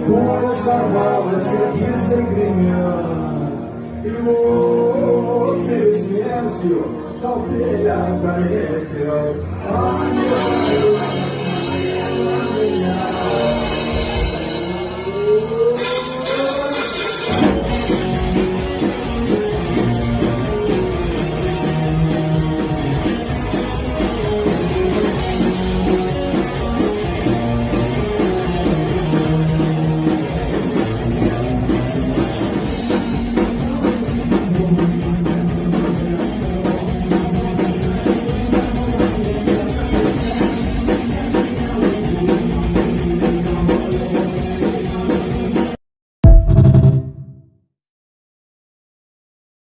пуля сорвалась и загремела. И вот перед смертью в толпе я заметил ангела.